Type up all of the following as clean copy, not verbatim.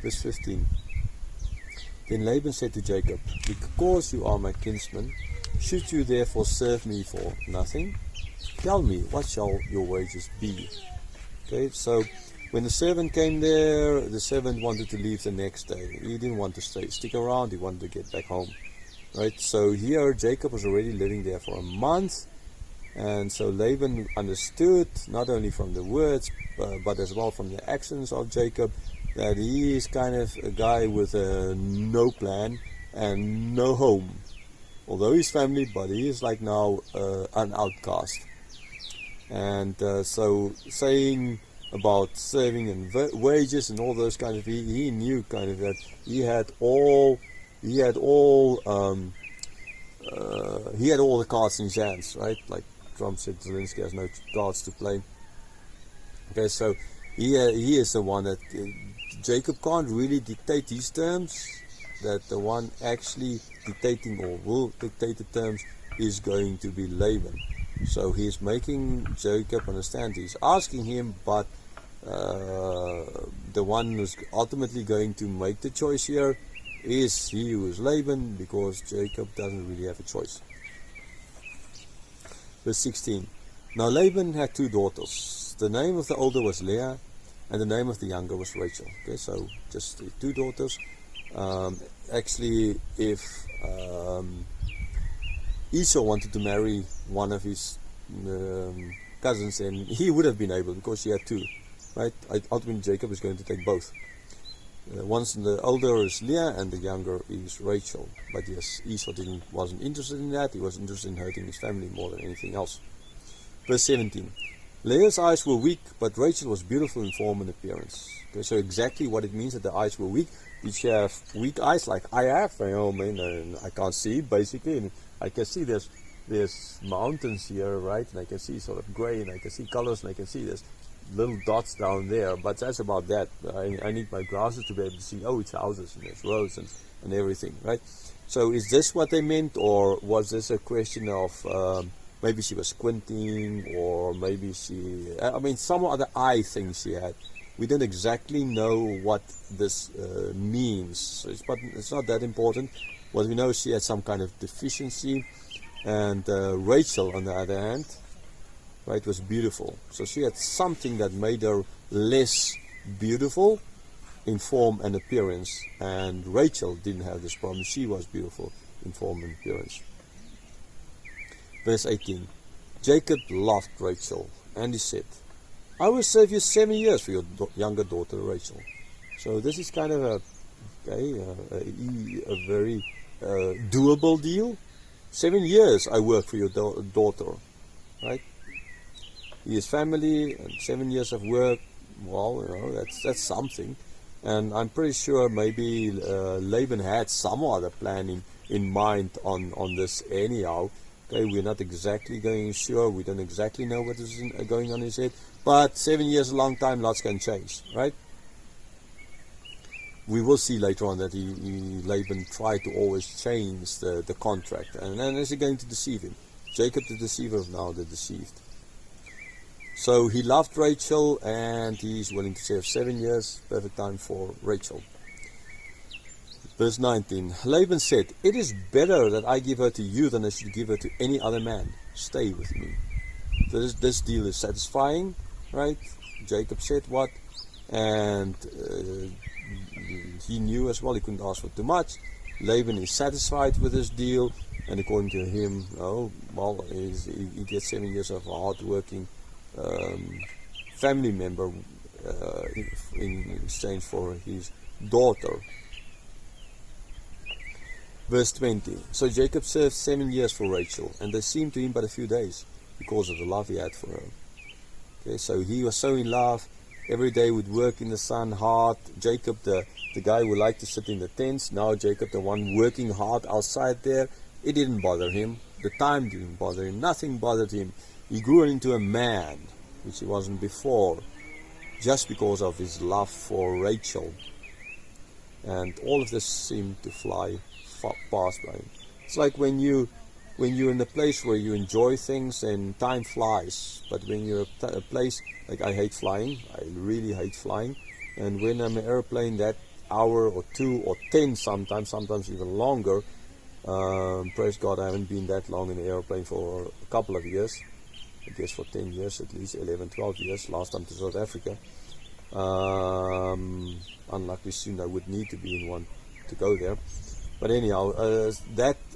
Verse 15. Then Laban said to Jacob, because you are my kinsman, should you therefore serve me for nothing? Tell me, what shall your wages be? Okay, so when the servant came there, the servant wanted to leave the next day. He didn't want to stick around, he wanted to get back home. Right, so here Jacob was already living there for a month, and so Laban understood, not only from the words, but as well from the actions of Jacob, that he is kind of a guy with no plan and no home. Although he's family, but he is like now an outcast. And so saying about serving and wages and all those kind of, he knew kind of that he had all the cards in his hands, right? Like Trump said, Zelensky has no cards to play. Okay, so he is the one that Jacob can't really dictate his terms. That the one actually dictating or will dictate the terms is going to be Laban. So he's making Jacob understand. He's asking him, but the one who's ultimately going to make the choice here is he who is Laban, because Jacob doesn't really have a choice. Verse 16. Now Laban had 2 daughters. The name of the older was Leah, and the name of the younger was Rachel. Okay, so just 2 daughters. Actually, if Esau wanted to marry one of his cousins, then he would have been able, because he had 2. Right? Ultimately, Jacob is going to take both. Once the older is Leah and the younger is Rachel. But yes, Esau wasn't interested in that. He was interested in hurting his family more than anything else. Verse 17. Leah's eyes were weak, but Rachel was beautiful in form and appearance. Okay, so exactly what it means that the eyes were weak. Did she have weak eyes like I have? I can't see, basically. And I can see there's mountains here, right? And I can see sort of grey, and I can see colors, and I can see there's little dots down there, but that's about that. I need my glasses to be able to see, oh, it's houses and there's roads and everything, right? So is this what they meant, or was this a question of maybe she was squinting, or maybe some other eye thing she had? We don't exactly know what this means, but it's not that important. What we know is she had some kind of deficiency, and Rachel, on the other hand, right, was beautiful. So she had something that made her less beautiful in form and appearance, and Rachel didn't have this problem. She was beautiful in form and appearance. Verse 18. Jacob loved Rachel, and he said, I will serve you 7 years for your younger daughter Rachel. So this is kind of a very doable deal. 7 years I work for your daughter, right? He is family, and 7 years of work. Well, that's something. And I'm pretty sure maybe Laban had some other plan in mind on this anyhow. Okay, we're not exactly sure. We don't exactly know what is going on in his head. But 7 years is a long time. Lots can change, right? We will see later on that Laban tried to always change the contract. And then is he going to deceive him? Jacob the deceiver is now the deceived. So he loved Rachel, and he's willing to serve 7 years. Perfect time for Rachel. Verse 19. Laban said, it is better that I give her to you than I should give her to any other man. Stay with me. So this deal is satisfying, right? Jacob said what? And he knew as well he couldn't ask for too much. Laban is satisfied with this deal, and according to him, he gets 7 years of hard-working family member in exchange for his daughter. Verse 20. So Jacob served 7 years for Rachel, and they seemed to him but a few days because of the love he had for her. Okay, so he was so in love. Every day would work in the sun hard. Jacob, the guy who liked to sit in the tents. Now Jacob, the one working hard outside there. It didn't bother him. The time didn't bother him. Nothing bothered him. He grew into a man, which he wasn't before, just because of his love for Rachel. And all of this seemed to fly past by him. It's like when you're in a place where you enjoy things and time flies. But when you're at a place, like I hate flying, I really hate flying. And when I'm in an airplane, that hour or two or 10 sometimes even longer. Praise God, I haven't been that long in the airplane for a couple of years. I guess for 10 years at least, 11, 12 years, last time to South Africa. Unluckily soon I would need to be in one to go there. But anyhow,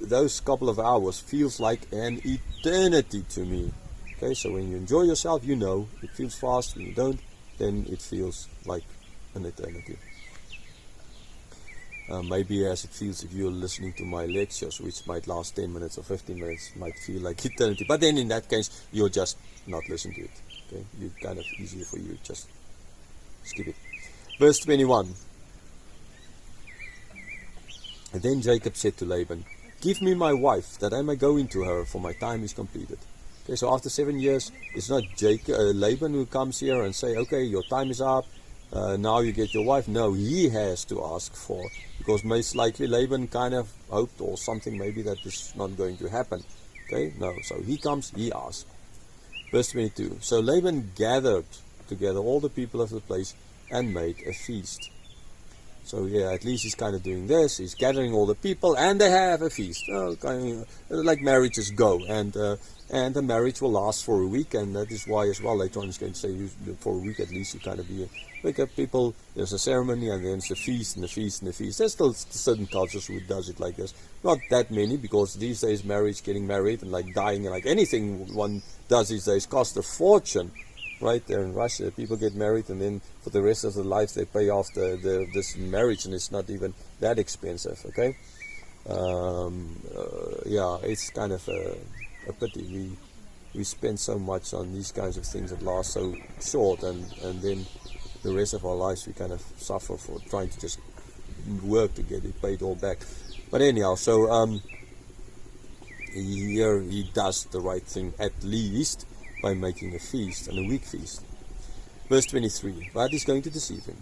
those couple of hours feels like an eternity to me. Okay, so when you enjoy yourself, you know, it feels fast. When you don't, then it feels like an eternity. Maybe as it feels if you're listening to my lectures, which might last 10 minutes or 15 minutes, might feel like eternity. But then in that case, you're just not listening to it. Okay, it's kind of easier for you, just skip it. Verse 21. And then Jacob said to Laban, "Give me my wife, that I may go into her, for my time is completed." Okay, so after 7 years, it's not Laban who comes here and say, "Okay, your time is up. Now you get your wife." No, he has to ask for, because most likely Laban kind of hoped or something maybe that this is not going to happen. Okay, no, so he comes, he asks. Verse 22. So Laban gathered together all the people of the place and made a feast. So yeah, at least he's kind of doing this. He's gathering all the people, and they have a feast. Kind of, like marriages go, and the marriage will last for a week, and that is why as well later on he's going to say for a week at least you kind of be wake up people. There's a ceremony, and then it's a feast, and the feast, and the feast. There's still certain cultures who does it like this. Not that many, because these days marriage, getting married, and like dying, and like anything one does these days costs a fortune. Right there in Russia, people get married, and then for the rest of their life they pay off this marriage, and it's not even that expensive. Okay, yeah, it's kind of a pity. We spend so much on these kinds of things that last so short, and then the rest of our lives we kind of suffer for trying to just work to get it paid all back. But anyhow, so here he does the right thing at least, by making a feast, and a week feast. Verse 23, but he's going to deceive him.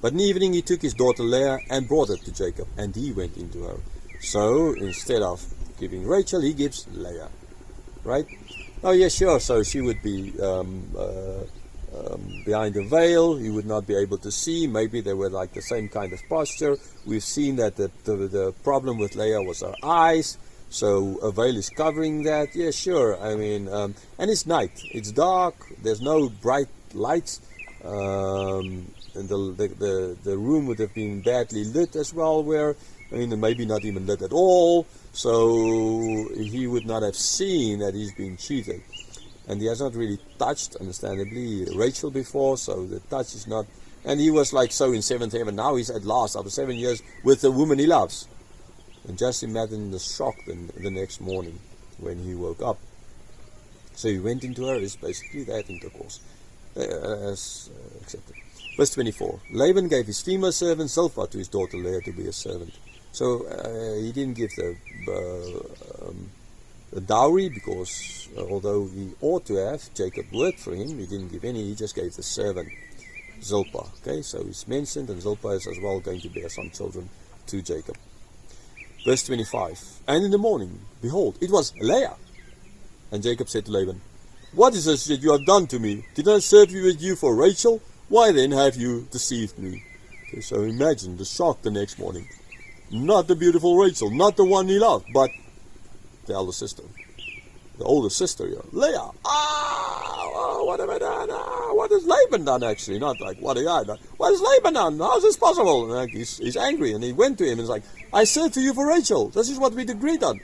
But in the evening he took his daughter Leah and brought her to Jacob, and he went into her. So instead of giving Rachel, he gives Leah. Right? Oh yeah, sure, so she would be behind a veil, he would not be able to see. Maybe they were like the same kind of posture. We've seen that the problem with Leah was her eyes. So a veil is covering that. Yeah, sure. I mean, and it's night. It's dark. There's no bright lights. And the room would have been badly lit as well. Where, I mean, maybe not even lit at all. So he would not have seen that he's been cheated. And he has not really touched, understandably, Rachel before. So the touch is not. And he was like so in seventh heaven. Now he's at last, after 7 years, with the woman he loves. And just imagine the shock the next morning when he woke up. So he went into her, is basically that intercourse. As accepted. Verse 24. Laban gave his female servant Zilpah to his daughter Leah to be a servant. So he didn't give the dowry, because although he ought to have, Jacob worked for him, he didn't give any, he just gave the servant Zilpah. Okay, so he's mentioned, and Zilpah is as well going to bear some children to Jacob. Verse 25, and in the morning, behold, it was Leah. And Jacob said to Laban, "What is this that you have done to me? Did I serve you with you for Rachel? Why then have you deceived me?" Okay, so imagine the shock the next morning. Not the beautiful Rachel, not the one he loved, but the elder sister. The older sister here, Leah. What have I done? What has Laban done, actually? Not like, what have I done? What has Laban done? How is this possible? And like, he's angry, and he went to him and he's like, "I served for you for Rachel. This is what we'd agreed on."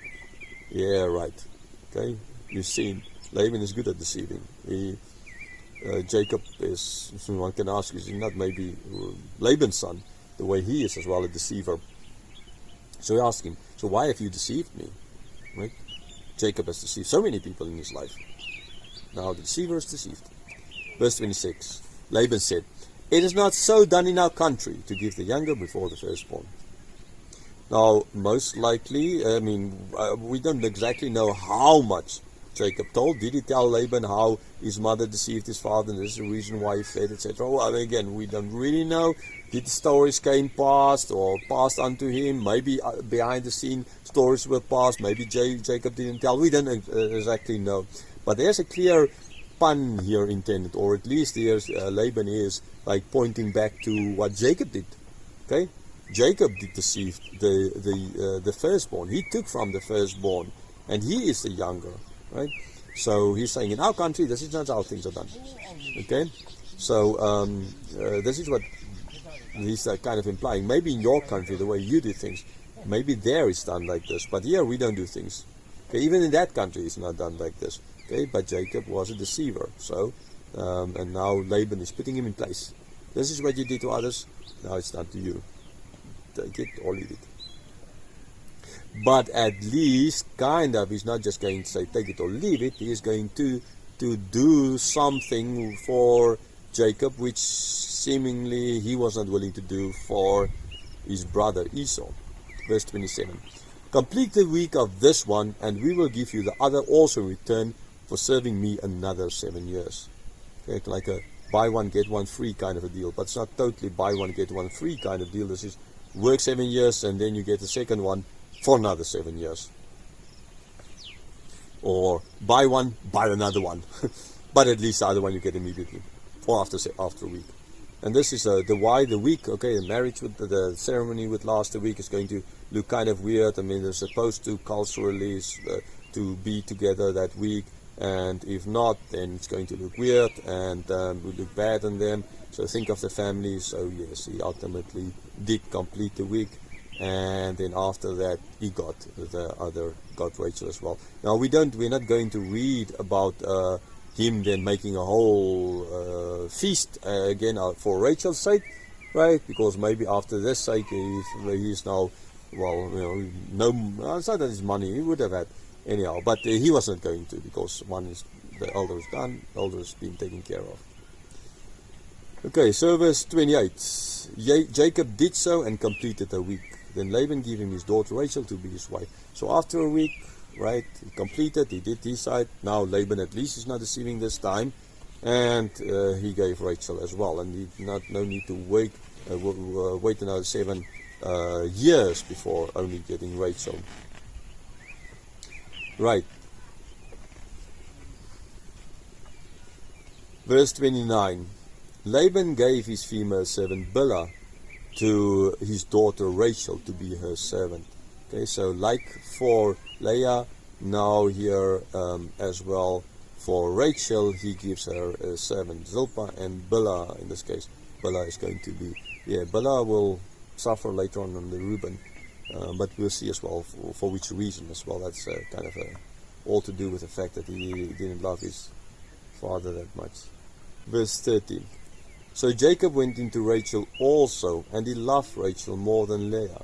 Yeah, right. Okay, you've seen. Laban is good at deceiving. Jacob is, one can ask, is he not maybe Laban's son, the way he is as well a deceiver? So he asked him, "So why have you deceived me?" Right? Jacob has deceived so many people in his life. Now the deceiver is deceived. Verse 26. Laban said, "It is not so done in our country to give the younger before the firstborn." Now, most likely, I mean, we don't exactly know how much Jacob told. Did he tell Laban how his mother deceived his father, and this is the reason why he fed, etc.? Well, again, we don't really know. Did the stories came past or passed unto him? Maybe behind the scene stories were passed. Maybe Jacob didn't tell. We don't exactly know. But there's a clear pun here intended, or at least here's Laban is like pointing back to what Jacob did. Okay, Jacob did deceive the firstborn. He took from the firstborn, and he is the younger, right? So he's saying, in our country, this is not how things are done. Okay, so this is what he's kind of implying. Maybe in your country, the way you do things, maybe there it's done like this, but here we don't do things. Okay, even in that country, it's not done like this. Okay, but Jacob was a deceiver. So, and now Laban is putting him in place. This is what you did to others. Now it's done to you. Take it or leave it. But at least, kind of, he's not just going to say take it or leave it. He is going to do something for Jacob, which seemingly he was not willing to do for his brother Esau. Verse 27. Complete the week of this one, and we will give you the other also in return for serving me another 7 years. Okay, like a buy one get one free kind of a deal, but it's not totally buy one get one free kind of deal. This is work 7 years and then you get the second one for another 7 years. Or buy one, buy another one, but at least the other one you get immediately, or after a week. And this is the week. Okay, the marriage with the ceremony would last a week is going to look kind of weird. I mean, they're supposed to culturally to be together that week, and if not, then it's going to look weird and would look bad on them. So think of the family. So yes, he ultimately did complete the week, and then after that he got Rachel as well. Now we're not going to read about him then making a whole feast again for Rachel's sake, right? Because maybe after this sake he's now, well, you know, no, it's not that his money he would have had anyhow, but he was not going to, because one is the elder is done, the elder is being taken care of. Okay, so verse 28. Jacob did so and completed a week. Then Laban gave him his daughter Rachel to be his wife. So after a week, right, he completed, he did his side. Now Laban at least is not deceiving this time, and he gave Rachel as well, and he no need to wait another 7 years before only getting Rachel. Right. Verse 29. Laban gave his female servant Bilhah to his daughter Rachel to be her servant. Okay, so like for Leah, now here as well for Rachel, he gives her a servant Zilpah, and Bilhah, in this case, Bilhah is going to be, Bilhah will suffer later on the Reuben, but we'll see as well for which reason as well. That's kind of all to do with the fact that he didn't love his father that much. Verse 13. So Jacob went into Rachel also, and he loved Rachel more than Leah,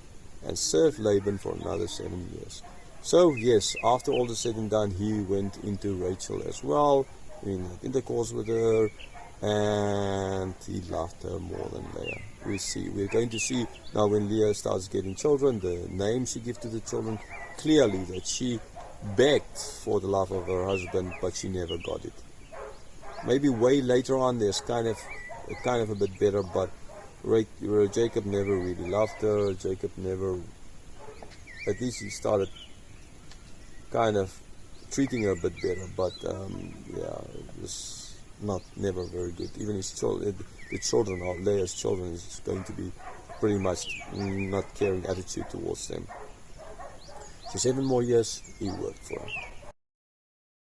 and served Laban for another 7 years. So yes, after all is said and done, he went into Rachel as well, in intercourse with her, and he loved her more than Leah. We're going to see now when Leah starts getting children, the name she gives to the children, clearly that she begged for the love of her husband, but she never got it. Maybe way later on there's kind of a bit better, but Jacob never really loved her. Jacob never, at least he started kind of treating her a bit better, but it was never very good. Even his children, the children of Leah's children, is going to be pretty much not caring attitude towards them. So 7 more years he worked for her.